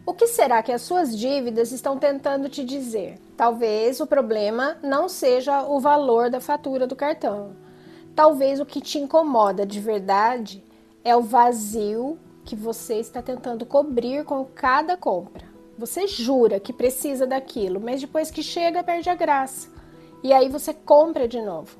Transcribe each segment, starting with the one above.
O que será que as suas dívidas estão tentando te dizer? Talvez o problema não seja o valor da fatura do cartão. Talvez o que te incomoda de verdade é o vazio que você está tentando cobrir com cada compra. Você jura que precisa daquilo, mas depois que chega perde a graça. E aí você compra de novo.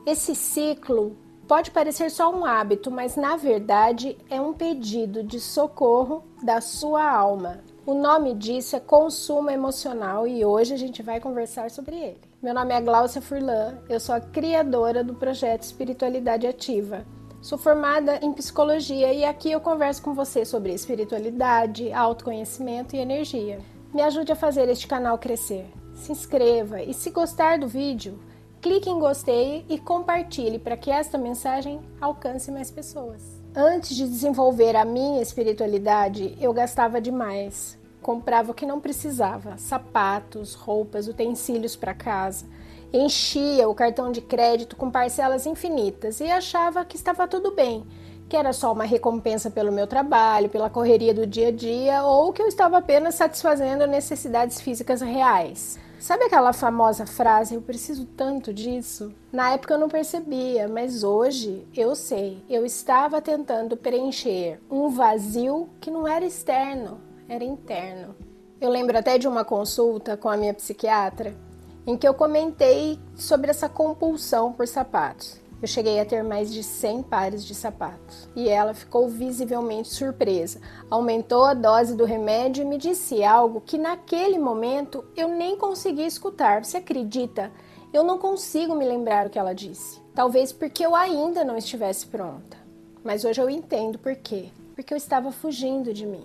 Esse ciclo pode parecer só um hábito, mas na verdade é um pedido de socorro da sua alma. O nome disso é consumo emocional e hoje a gente vai conversar sobre ele. Meu nome é Gláucia Furlan, eu sou a criadora do projeto Espiritualidade Ativa. Sou formada em psicologia e aqui eu converso com você sobre espiritualidade, autoconhecimento e energia. Me ajude a fazer este canal crescer. Se inscreva e se gostar do vídeo, clique em gostei e compartilhe para que esta mensagem alcance mais pessoas. Antes de desenvolver a minha espiritualidade, eu gastava demais. Comprava o que não precisava, sapatos, roupas, utensílios para casa. Enchia o cartão de crédito com parcelas infinitas e achava que estava tudo bem, que era só uma recompensa pelo meu trabalho, pela correria do dia a dia ou que eu estava apenas satisfazendo necessidades físicas reais. Sabe aquela famosa frase, eu preciso tanto disso? Na época eu não percebia, mas hoje eu sei. Eu estava tentando preencher um vazio que não era externo, era interno. Eu lembro até de uma consulta com a minha psiquiatra, em que eu comentei sobre essa compulsão por sapatos. Eu cheguei a ter mais de 100 pares de sapatos e ela ficou visivelmente surpresa. Aumentou a dose do remédio e me disse algo que naquele momento eu nem consegui escutar. Você acredita? Eu não consigo me lembrar o que ela disse. Talvez porque eu ainda não estivesse pronta. Mas hoje eu entendo por quê. Porque eu estava fugindo de mim.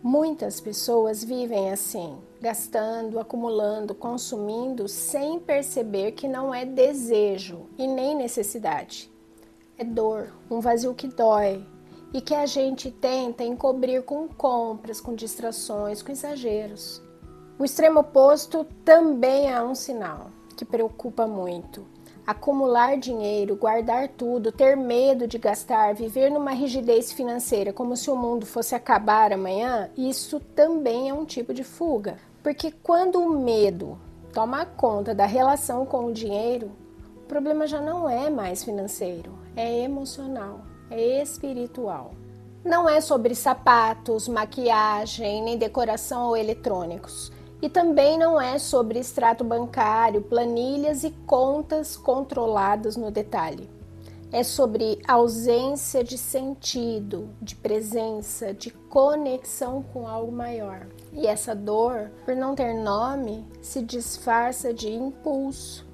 Muitas pessoas vivem assim, gastando, acumulando, consumindo sem perceber que não é desejo e nem necessidade. É dor, um vazio que dói e que a gente tenta encobrir com compras, com distrações, com exageros. O extremo oposto também é um sinal que preocupa muito. Acumular dinheiro, guardar tudo, ter medo de gastar, viver numa rigidez financeira como se o mundo fosse acabar amanhã, isso também é um tipo de fuga. Porque quando o medo toma conta da relação com o dinheiro, o problema já não é mais financeiro, é emocional, é espiritual. Não é sobre sapatos, maquiagem, nem decoração ou eletrônicos. E também não é sobre extrato bancário, planilhas e contas controladas no detalhe. É sobre ausência de sentido, de presença, de conexão com algo maior. E essa dor, por não ter nome, se disfarça de impulso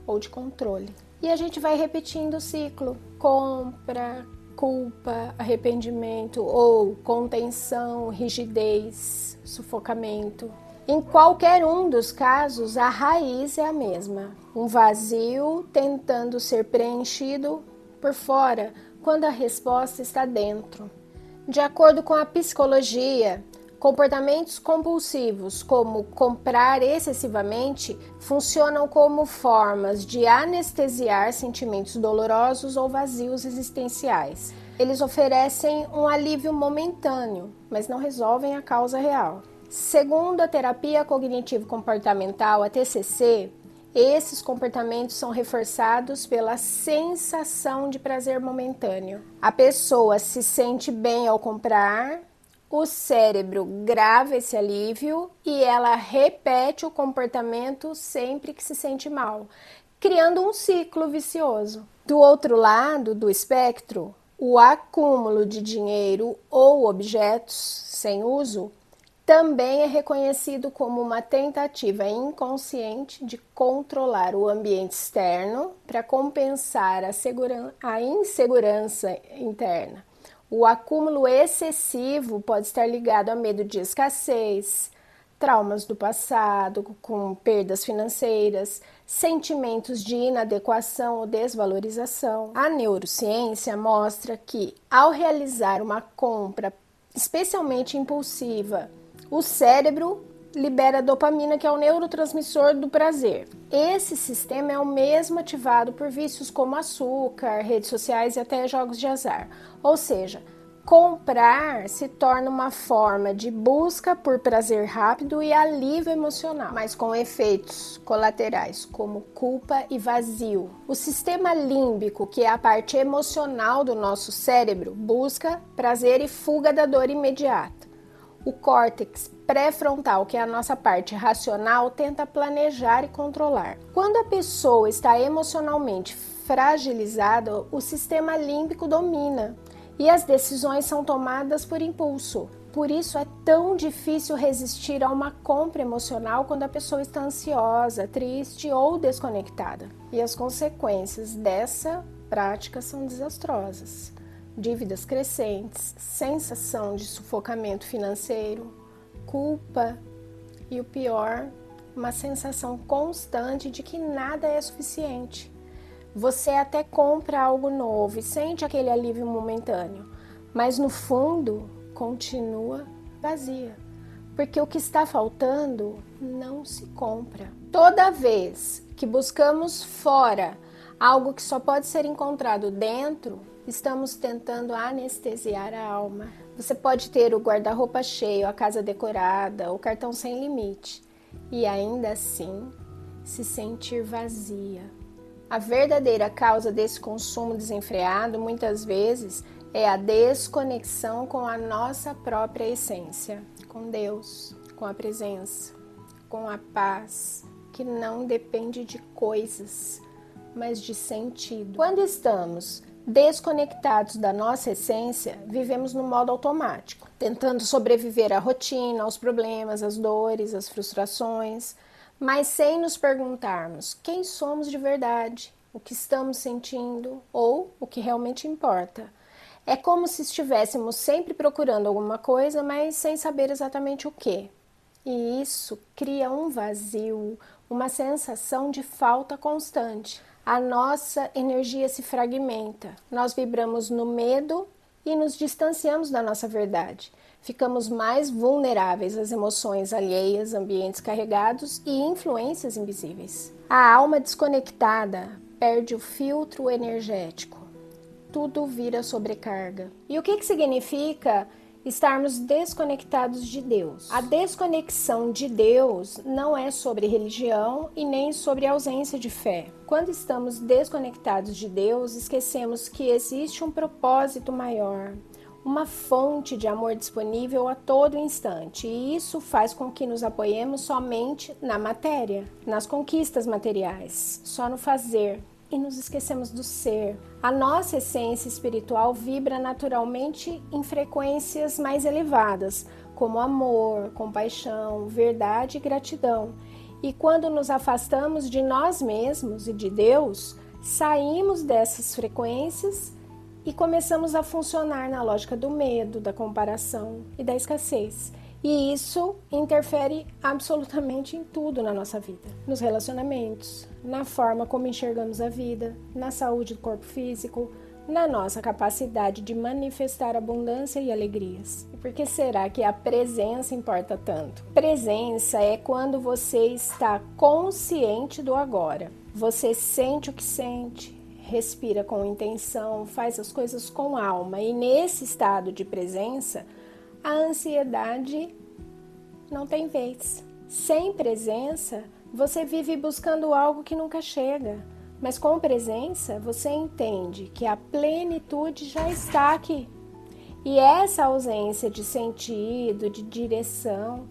ou de controle. E a gente vai repetindo o ciclo: compra, culpa, arrependimento ou contenção, rigidez, sufocamento. Em qualquer um dos casos, a raiz é a mesma. Um vazio tentando ser preenchido por fora, quando a resposta está dentro. De acordo com a psicologia, comportamentos compulsivos, como comprar excessivamente, funcionam como formas de anestesiar sentimentos dolorosos ou vazios existenciais. Eles oferecem um alívio momentâneo, mas não resolvem a causa real. Segundo a terapia cognitivo-comportamental, a TCC, esses comportamentos são reforçados pela sensação de prazer momentâneo. A pessoa se sente bem ao comprar, o cérebro grava esse alívio e ela repete o comportamento sempre que se sente mal, criando um ciclo vicioso. Do outro lado do espectro, o acúmulo de dinheiro ou objetos sem uso também é reconhecido como uma tentativa inconsciente de controlar o ambiente externo para compensar a insegurança interna. O acúmulo excessivo pode estar ligado a medo de escassez, traumas do passado, com perdas financeiras, sentimentos de inadequação ou desvalorização. A neurociência mostra que, ao realizar uma compra especialmente impulsiva, o cérebro libera dopamina, que é o neurotransmissor do prazer. Esse sistema é o mesmo ativado por vícios como açúcar, redes sociais e até jogos de azar. Ou seja, Comprar se torna uma forma de busca por prazer rápido e alívio emocional, mas com efeitos colaterais como culpa e vazio. O sistema límbico, que é a parte emocional do nosso cérebro, busca prazer e fuga da dor imediata. O córtex pré-frontal, que é a nossa parte racional, tenta planejar e controlar. Quando a pessoa está emocionalmente fragilizada, o sistema límbico domina e as decisões são tomadas por impulso. Por isso é tão difícil resistir a uma compra emocional quando a pessoa está ansiosa, triste ou desconectada. E as consequências dessa prática são desastrosas. Dívidas crescentes, sensação de sufocamento financeiro, culpa e o pior, uma sensação constante de que nada é suficiente. Você até compra algo novo e sente aquele alívio momentâneo, mas no fundo continua vazia, porque o que está faltando não se compra. Toda vez que buscamos fora algo que só pode ser encontrado dentro, estamos tentando anestesiar a alma. Você pode ter o guarda-roupa cheio, a casa decorada, o cartão sem limite e ainda assim se sentir vazia. A verdadeira causa desse consumo desenfreado, muitas vezes, é a desconexão com a nossa própria essência, com Deus, com a presença, com a paz, que não depende de coisas, mas de sentido. Quando estamos desconectados da nossa essência, vivemos no modo automático, tentando sobreviver à rotina, aos problemas, às dores, às frustrações, mas sem nos perguntarmos quem somos de verdade, o que estamos sentindo ou o que realmente importa. É como se estivéssemos sempre procurando alguma coisa, mas sem saber exatamente o que. E isso cria um vazio, uma sensação de falta constante. A nossa energia se fragmenta, nós vibramos no medo e nos distanciamos da nossa verdade. Ficamos mais vulneráveis às emoções alheias, ambientes carregados e influências invisíveis. A alma desconectada perde o filtro energético. Tudo vira sobrecarga. E o que significa estarmos desconectados de Deus? A desconexão de Deus não é sobre religião e nem sobre ausência de fé. Quando estamos desconectados de Deus, esquecemos que existe um propósito maior, uma fonte de amor disponível a todo instante, e isso faz com que nos apoiemos somente na matéria, nas conquistas materiais, só no fazer, e nos esquecemos do ser. A nossa essência espiritual vibra naturalmente em frequências mais elevadas, como amor, compaixão, verdade e gratidão. E quando nos afastamos de nós mesmos e de Deus, saímos dessas frequências e começamos a funcionar na lógica do medo, da comparação e da escassez. E isso interfere absolutamente em tudo na nossa vida. Nos relacionamentos, na forma como enxergamos a vida, na saúde do corpo físico, na nossa capacidade de manifestar abundância e alegrias. E por que será que a presença importa tanto? Presença é quando você está consciente do agora. Você sente o que sente, respira com intenção, faz as coisas com alma. E nesse estado de presença, a ansiedade não tem vez. Sem presença, você vive buscando algo que nunca chega. Mas com presença, você entende que a plenitude já está aqui. E essa ausência de sentido, de direção,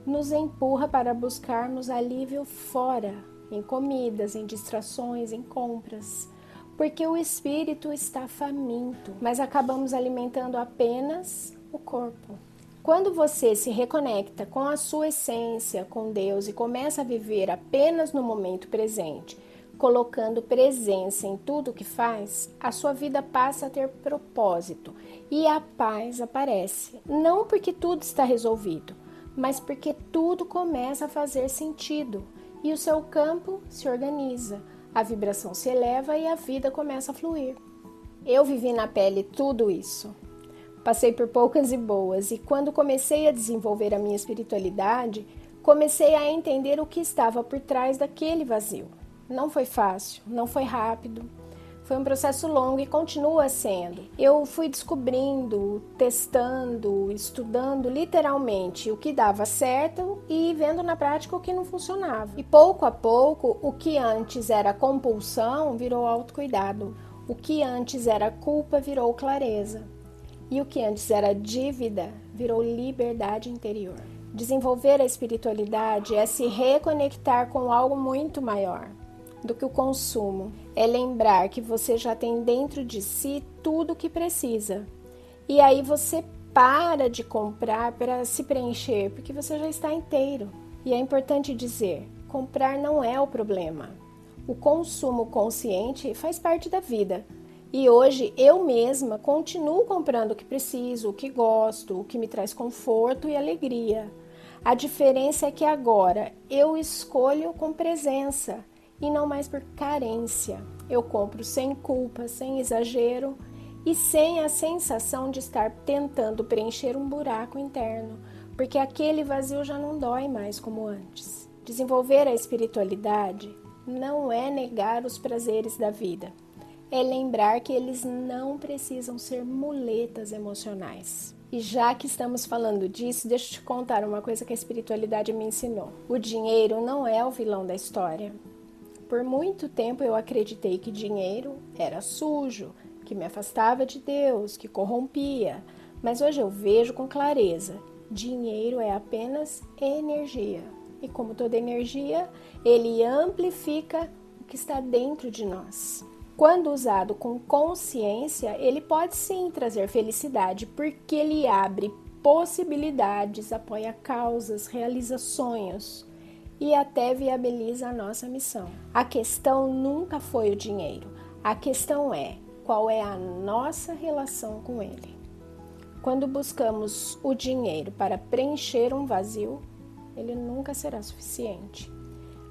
nos empurra para buscarmos alívio fora, em comidas, em distrações, em compras. Porque o espírito está faminto, mas acabamos alimentando apenas o corpo. Quando você se reconecta com a sua essência, com Deus e começa a viver apenas no momento presente, colocando presença em tudo que faz, a sua vida passa a ter propósito e a paz aparece. Não porque tudo está resolvido, mas porque tudo começa a fazer sentido e o seu campo se organiza, a vibração se eleva e a vida começa a fluir. Eu vivi na pele tudo isso. Passei por poucas e boas, e quando comecei a desenvolver a minha espiritualidade, comecei a entender o que estava por trás daquele vazio. Não foi fácil, não foi rápido, Foi um processo longo e continua sendo. Eu fui descobrindo, testando, estudando literalmente o que dava certo e vendo na prática o que não funcionava. E pouco a pouco, o que antes era compulsão virou autocuidado. O que antes era culpa virou clareza. E o que antes era dívida virou liberdade interior. Desenvolver a espiritualidade é se reconectar com algo muito maior do que o consumo. É lembrar que você já tem dentro de si tudo o que precisa. E aí você para de comprar para se preencher, porque você já está inteiro. E é importante dizer, comprar não é o problema. O consumo consciente faz parte da vida. E hoje eu mesma continuo comprando o que preciso, o que gosto, o que me traz conforto e alegria. A diferença é que agora eu escolho com presença e não mais por carência. Eu compro sem culpa, sem exagero e sem a sensação de estar tentando preencher um buraco interno, porque aquele vazio já não dói mais como antes. Desenvolver a espiritualidade não é negar os prazeres da vida, é lembrar que eles não precisam ser muletas emocionais. E já que estamos falando disso, deixa eu te contar uma coisa que a espiritualidade me ensinou. O dinheiro não é o vilão da história. Por muito tempo eu acreditei que dinheiro era sujo, que me afastava de Deus, que corrompia. Mas hoje eu vejo com clareza, dinheiro é apenas energia. E como toda energia, ele amplifica o que está dentro de nós. Quando usado com consciência, ele pode sim trazer felicidade, porque ele abre possibilidades, apoia causas, realiza sonhos e até viabiliza a nossa missão. A questão nunca foi o dinheiro, a questão é qual é a nossa relação com ele. Quando buscamos o dinheiro para preencher um vazio, ele nunca será suficiente.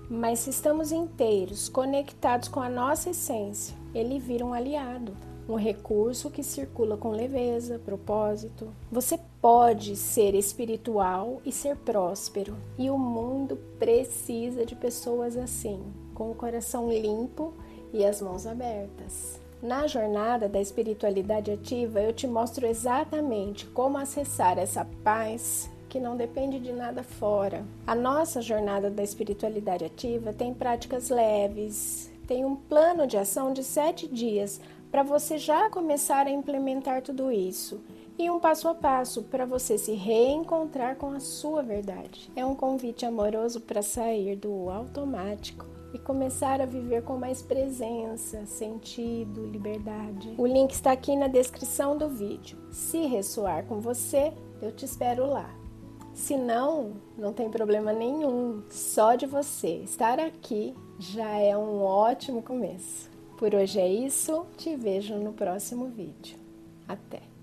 Mas se estamos inteiros, conectados com a nossa essência, ele vira um aliado, um recurso que circula com leveza, propósito. Você pode ser espiritual e ser próspero, e o mundo precisa de pessoas assim, com o coração limpo e as mãos abertas. Na jornada da espiritualidade ativa, eu te mostro exatamente como acessar essa paz que não depende de nada fora. A nossa jornada da espiritualidade ativa tem práticas leves, tem um plano de ação de 7 dias para você já começar a implementar tudo isso e um passo a passo para você se reencontrar com a sua verdade. É um convite amoroso para sair do automático e começar a viver com mais presença, sentido, liberdade. O link está aqui na descrição do vídeo. Se ressoar com você, eu te espero lá. Se não, não tem problema nenhum. Só de você estar aqui já é um ótimo começo. Por hoje é isso. Te vejo no próximo vídeo. Até!